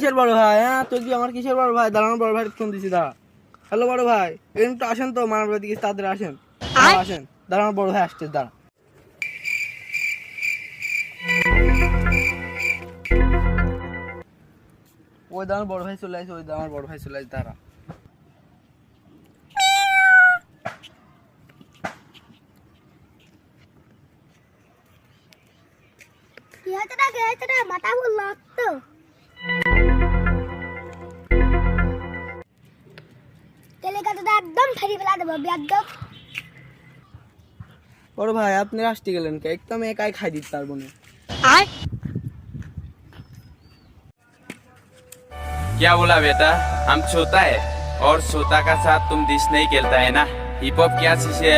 কিসের বড় ভাই? হ্যাঁ তুই কি আমার কিসের বড় ভাই? দাঁড়ানো বড় ভাই ফোন দিছি দাঁড়া। হ্যালো বড় ভাই, একটু আসেন তো মামার বাড়ি দিকে তাড়াতাড়ি আসেন। আসেন, দাঁড়ানো বড় ভাই আসছে দাঁড়া। ওই দাঁড়ানো বড় ভাই চলে আসে, ওই দাঁড়ানো বড় ভাই চলে আসে দাঁড়া। কি হয়েছে না, কি হয়েছে না, মাথা ফুল রক্ত। তেলেকাটা একদম ফেরি ফেলা দেবো একদম। বড় ভাই আপনি আসতে গেলেন কে? একদম একাই খাই দিতে পারবো না। क्या बोला बेटा? हम छोटा है और छोटा का साथ तुम डिश नहीं खेलता है ना। हिप हॉप क्या चीज है?